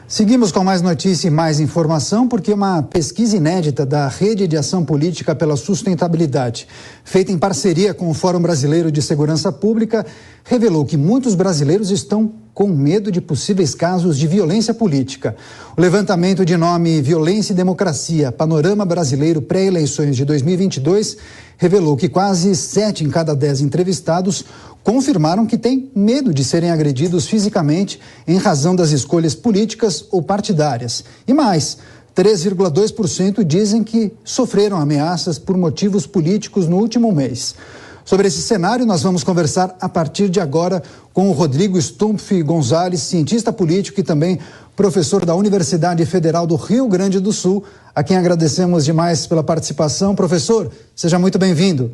Seguimos com mais notícia e mais informação, porque uma pesquisa inédita da Rede de Ação Política pela Sustentabilidade, feita em parceria com o Fórum Brasileiro de Segurança Pública, revelou que muitos brasileiros estão com medo de possíveis casos de violência política. O levantamento de nome Violência e Democracia, Panorama Brasileiro Pré-Eleições de 2022, revelou que quase 7 em cada 10 entrevistados confirmaram que têm medo de serem agredidos fisicamente em razão das escolhas políticas ou partidárias. E mais, 3,2% dizem que sofreram ameaças por motivos políticos no último mês. Sobre esse cenário, nós vamos conversar a partir de agora com o Rodrigo Stumpf Gonzalez, cientista político e também professor da Universidade Federal do Rio Grande do Sul, a quem agradecemos demais pela participação. Professor, seja muito bem-vindo.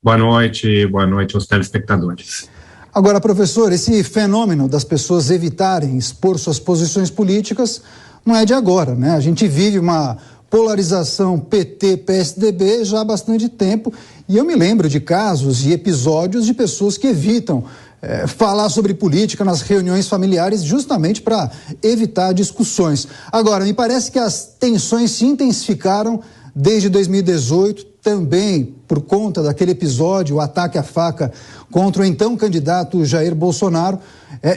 Boa noite aos telespectadores. Agora, professor, esse fenômeno das pessoas evitarem expor suas posições políticas não é de agora, né? A gente vive uma polarização PT-PSDB já há bastante tempo e eu me lembro de casos e episódios de pessoas que evitam falar sobre política nas reuniões familiares justamente para evitar discussões. Agora, me parece que as tensões se intensificaram desde 2018, também por conta daquele episódio, o ataque à faca contra o então candidato Jair Bolsonaro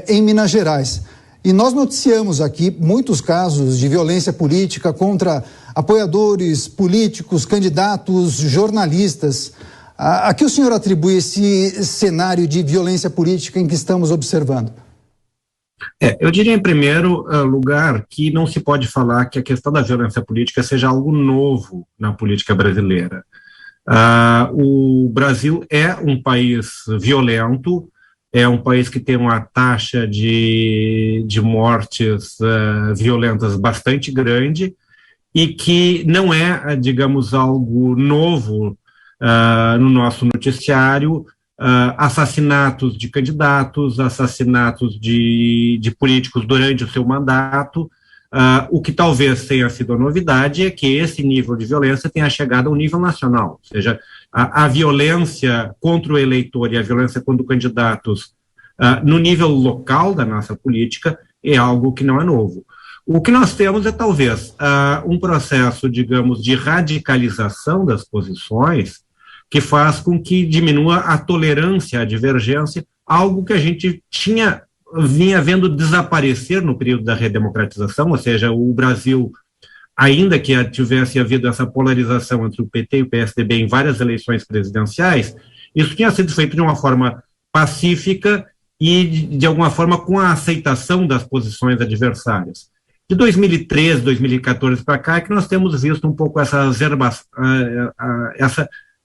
em Minas Gerais. E nós noticiamos aqui muitos casos de violência política contra apoiadores políticos, candidatos, jornalistas. A que o senhor atribui esse cenário de violência política em que estamos observando? Eu diria, em primeiro lugar, que não se pode falar que a questão da violência política seja algo novo na política brasileira. O Brasil é um país violento, é um país que tem uma taxa de mortes violentas bastante grande e que não é, digamos, algo novo no nosso noticiário. Assassinatos de candidatos, assassinatos de políticos durante o seu mandato. O que talvez tenha sido a novidade é que esse nível de violência tenha chegado ao nível nacional, ou seja, a violência contra o eleitor e a violência contra candidatos no nível local da nossa política é algo que não é novo. O que nós temos é talvez um processo, digamos, de radicalização das posições que faz com que diminua a tolerância à divergência, algo que a gente vinha vendo desaparecer no período da redemocratização, ou seja, o Brasil, ainda que tivesse havido essa polarização entre o PT e o PSDB em várias eleições presidenciais, isso tinha sido feito de uma forma pacífica e, de alguma forma, com a aceitação das posições adversárias. De 2013, 2014 para cá é que nós temos visto um pouco essa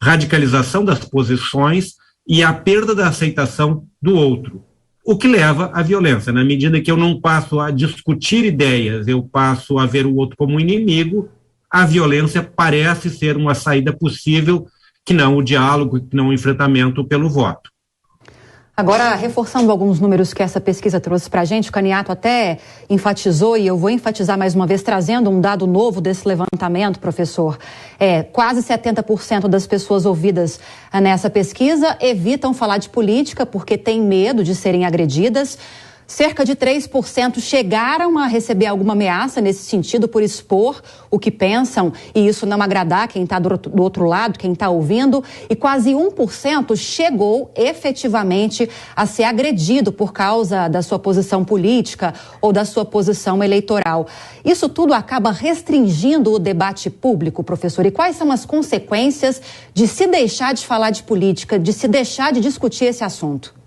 radicalização das posições e a perda da aceitação do outro, o que leva à violência. Na medida que eu não passo a discutir ideias, eu passo a ver o outro como um inimigo, a violência parece ser uma saída possível, que não o diálogo, que não o enfrentamento pelo voto. Agora, reforçando alguns números que essa pesquisa trouxe para a gente, o Caniato até enfatizou, e eu vou enfatizar mais uma vez, trazendo um dado novo desse levantamento, professor. Quase 70% das pessoas ouvidas nessa pesquisa evitam falar de política porque têm medo de serem agredidas. Cerca de 3% chegaram a receber alguma ameaça nesse sentido por expor o que pensam e isso não agradar quem está do outro lado, quem está ouvindo. E quase 1% chegou efetivamente a ser agredido por causa da sua posição política ou da sua posição eleitoral. Isso tudo acaba restringindo o debate público, professor. E quais são as consequências de se deixar de falar de política, de se deixar de discutir esse assunto?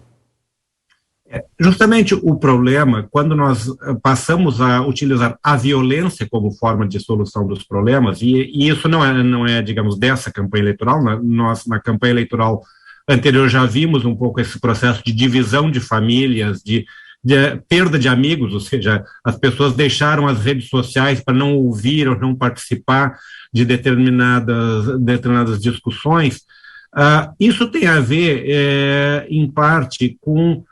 Justamente o problema, quando nós passamos a utilizar a violência como forma de solução dos problemas, e isso não é, digamos, dessa campanha eleitoral, nós na campanha eleitoral anterior já vimos um pouco esse processo de divisão de famílias, de perda de amigos, ou seja, as pessoas deixaram as redes sociais para não ouvir ou não participar de determinadas discussões. Isso tem a ver, em parte, com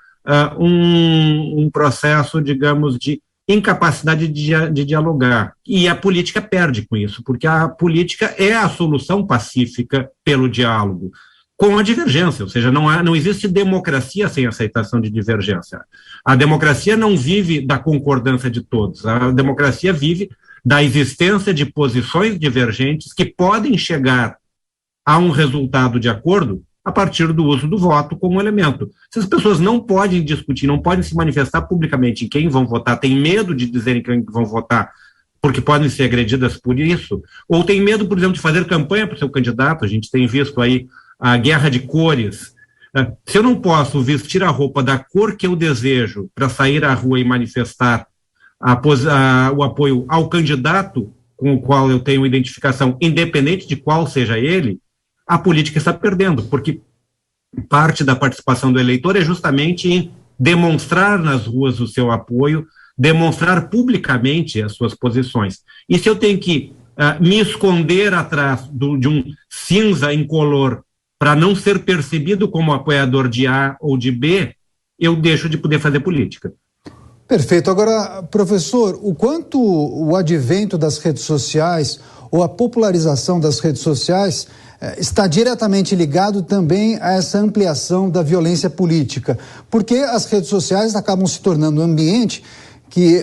um processo, digamos, de incapacidade de dialogar. E a política perde com isso, porque a política é a solução pacífica pelo diálogo. com a divergência, ou seja, não existe democracia sem aceitação de divergência. A democracia não vive da concordância de todos, a democracia vive da existência de posições divergentes que podem chegar a um resultado de acordo a partir do uso do voto como elemento. Se as pessoas não podem discutir, não podem se manifestar publicamente em quem vão votar, têm medo de dizerem quem vão votar, porque podem ser agredidas por isso, ou tem medo, por exemplo, de fazer campanha para o seu candidato, a gente tem visto aí a guerra de cores. Se eu não posso vestir a roupa da cor que eu desejo para sair à rua e manifestar o apoio ao candidato com o qual eu tenho identificação, independente de qual seja ele, a política está perdendo, porque parte da participação do eleitor é justamente em demonstrar nas ruas o seu apoio, demonstrar publicamente as suas posições. E se eu tenho que me esconder atrás de um cinza incolor para não ser percebido como apoiador de A ou de B, eu deixo de poder fazer política. Perfeito. Agora, professor, o quanto o advento das redes sociais ou a popularização das redes sociais está diretamente ligado também a essa ampliação da violência política? Porque as redes sociais acabam se tornando um ambiente que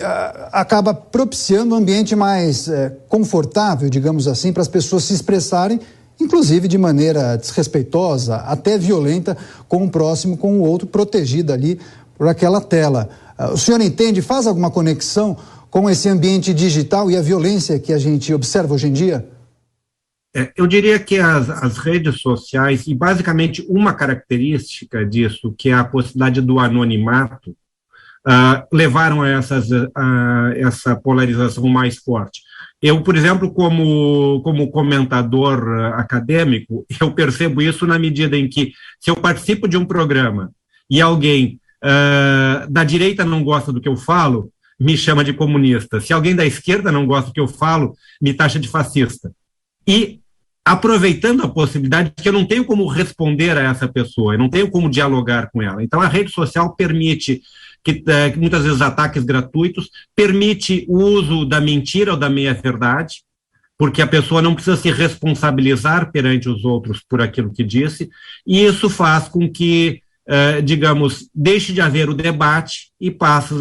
acaba propiciando um ambiente mais confortável, digamos assim, para as pessoas se expressarem, inclusive de maneira desrespeitosa, até violenta, com o próximo, com o outro, protegido ali por aquela tela. O senhor entende, faz alguma conexão com esse ambiente digital e a violência que a gente observa hoje em dia? Eu diria que as redes sociais, e basicamente uma característica disso, que é a possibilidade do anonimato, levaram a essa polarização mais forte. Eu, por exemplo, como comentador acadêmico, eu percebo isso na medida em que, se eu participo de um programa e alguém da direita não gosta do que eu falo, me chama de comunista. Se alguém da esquerda não gosta do que eu falo, me taxa de fascista. E aproveitando a possibilidade que eu não tenho como responder a essa pessoa, eu não tenho como dialogar com ela. Então, a rede social permite que muitas vezes ataques gratuitos, permite o uso da mentira ou da meia-verdade, porque a pessoa não precisa se responsabilizar perante os outros por aquilo que disse, e isso faz com que, digamos, deixe de haver o debate e passe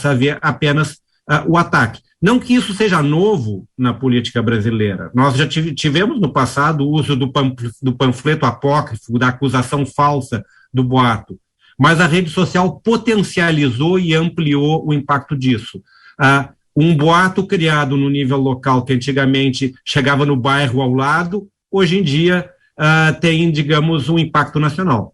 a haver apenas o ataque. Não que isso seja novo na política brasileira. Nós já tivemos no passado o uso do panfleto apócrifo, da acusação falsa, do boato. Mas a rede social potencializou e ampliou o impacto disso. Um boato criado no nível local, que antigamente chegava no bairro ao lado, hoje em dia tem, digamos, um impacto nacional.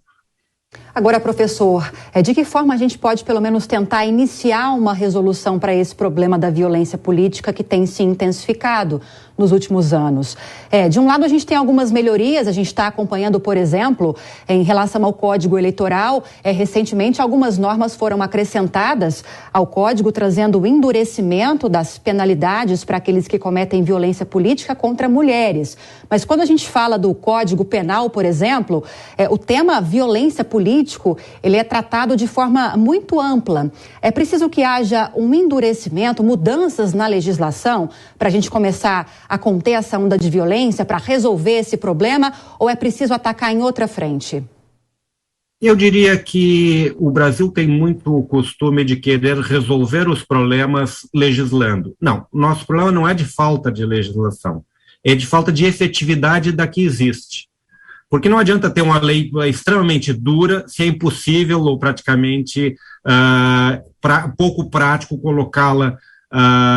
Agora, professor, de que forma a gente pode, pelo menos, tentar iniciar uma resolução para esse problema da violência política que tem se intensificado nos últimos anos? De um lado, a gente tem algumas melhorias, a gente está acompanhando, por exemplo, em relação ao Código Eleitoral, recentemente algumas normas foram acrescentadas ao Código, trazendo o endurecimento das penalidades para aqueles que cometem violência política contra mulheres. Mas quando a gente fala do Código Penal, por exemplo, o tema violência política, ele é tratado de forma muito ampla. É preciso que haja um endurecimento, mudanças na legislação para a gente começar a conter essa onda de violência, para resolver esse problema, ou é preciso atacar em outra frente? Eu diria que o Brasil tem muito o costume de querer resolver os problemas legislando. Não, o nosso problema não é de falta de legislação, é de falta de efetividade da que existe. Porque não adianta ter uma lei extremamente dura se é impossível ou praticamente pouco prático colocá-la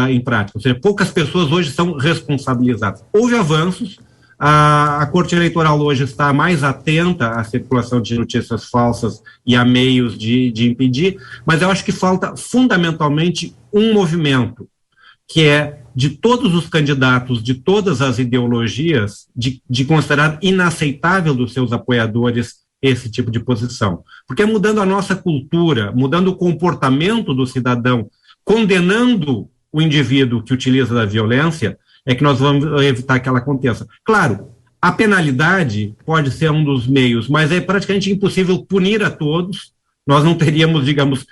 em prática. Ou seja, poucas pessoas hoje são responsabilizadas. Houve avanços, a Corte Eleitoral hoje está mais atenta à circulação de notícias falsas e a meios de impedir, mas eu acho que falta fundamentalmente um movimento, que é de todos os candidatos, de todas as ideologias, de considerar inaceitável dos seus apoiadores esse tipo de posição. Porque é mudando a nossa cultura, mudando o comportamento do cidadão, condenando o indivíduo que utiliza da violência, é que nós vamos evitar que ela aconteça. Claro, a penalidade pode ser um dos meios, mas é praticamente impossível punir a todos. Nós não teríamos, digamos,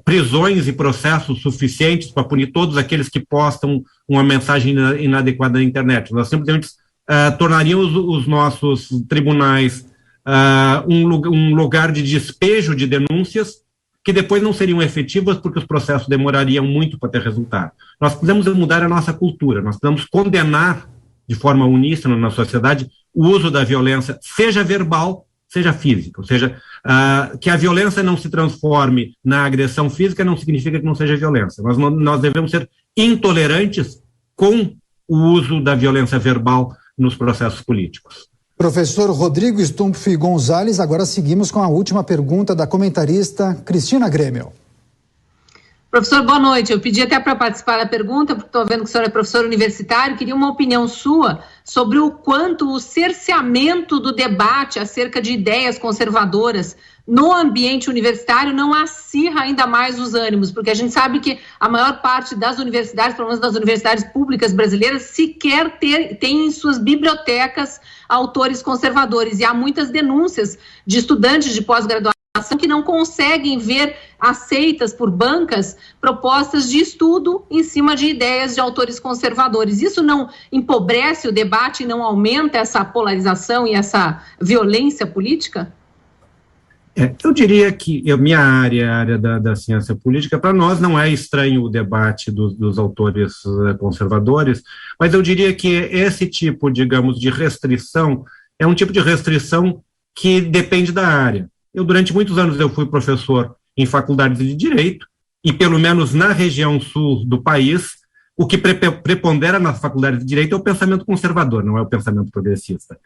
prisões e processos suficientes para punir todos aqueles que postam uma mensagem inadequada na internet. Nós simplesmente tornaríamos os nossos tribunais um lugar de despejo de denúncias que depois não seriam efetivas porque os processos demorariam muito para ter resultado. Nós precisamos mudar a nossa cultura, nós precisamos condenar de forma uníssona na sociedade o uso da violência, seja verbal, seja física, ou seja, que a violência não se transforme na agressão física não significa que não seja violência. Nós devemos ser intolerantes com o uso da violência verbal nos processos políticos. Professor Rodrigo Stumpf Gonzalez, agora seguimos com a última pergunta da comentarista Cristina Grêmio. Professor, boa noite. Eu pedi até para participar da pergunta, porque estou vendo que o senhor é professor universitário, queria uma opinião sua sobre o quanto o cerceamento do debate acerca de ideias conservadoras no ambiente universitário não acirra ainda mais os ânimos, porque a gente sabe que a maior parte das universidades, pelo menos das universidades públicas brasileiras, sequer tem em suas bibliotecas autores conservadores, e há muitas denúncias de estudantes de pós-graduação que não conseguem ver aceitas por bancas propostas de estudo em cima de ideias de autores conservadores. Isso não empobrece o debate e não aumenta essa polarização e essa violência política? Eu diria que minha área, a área da ciência política, para nós não é estranho o debate dos autores conservadores, mas eu diria que esse tipo, digamos, de restrição é um tipo de restrição que depende da área. Durante muitos anos, eu fui professor em faculdades de Direito, e pelo menos na região sul do país, o que prepondera nas faculdades de Direito é o pensamento conservador, não é o pensamento progressista.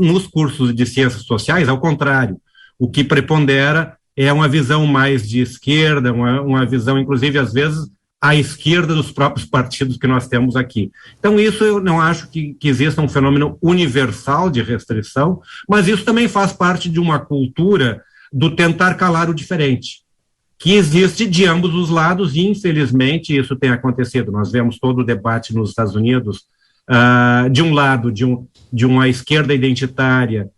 Nos cursos de Ciências Sociais, ao contrário, o que prepondera é uma visão mais de esquerda, uma visão, inclusive, às vezes, à esquerda dos próprios partidos que nós temos aqui. Então, isso eu não acho que exista um fenômeno universal de restrição, mas isso também faz parte de uma cultura do tentar calar o diferente, que existe de ambos os lados, e, infelizmente, isso tem acontecido. Nós vemos todo o debate nos Estados Unidos, de um lado, de uma esquerda identitária,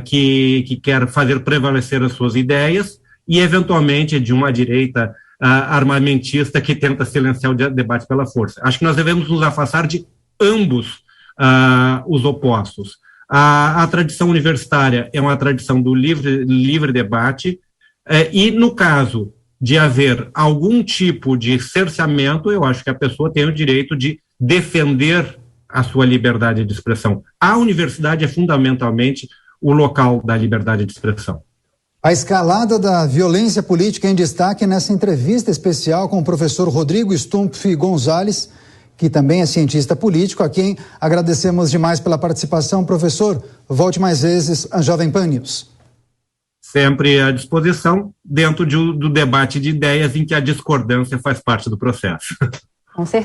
que quer fazer prevalecer as suas ideias, e eventualmente de uma direita armamentista que tenta silenciar o debate pela força. Acho que nós devemos nos afastar de ambos os opostos. A tradição universitária é uma tradição do livre debate, e no caso de haver algum tipo de cerceamento, eu acho que a pessoa tem o direito de defender a sua liberdade de expressão. A universidade é fundamentalmente o local da liberdade de expressão. A escalada da violência política em destaque nessa entrevista especial com o professor Rodrigo Stumpf Gonzalez, que também é cientista político, a quem agradecemos demais pela participação. Professor, volte mais vezes à Jovem Pan News. Sempre à disposição, dentro do debate de ideias em que a discordância faz parte do processo. Com certeza.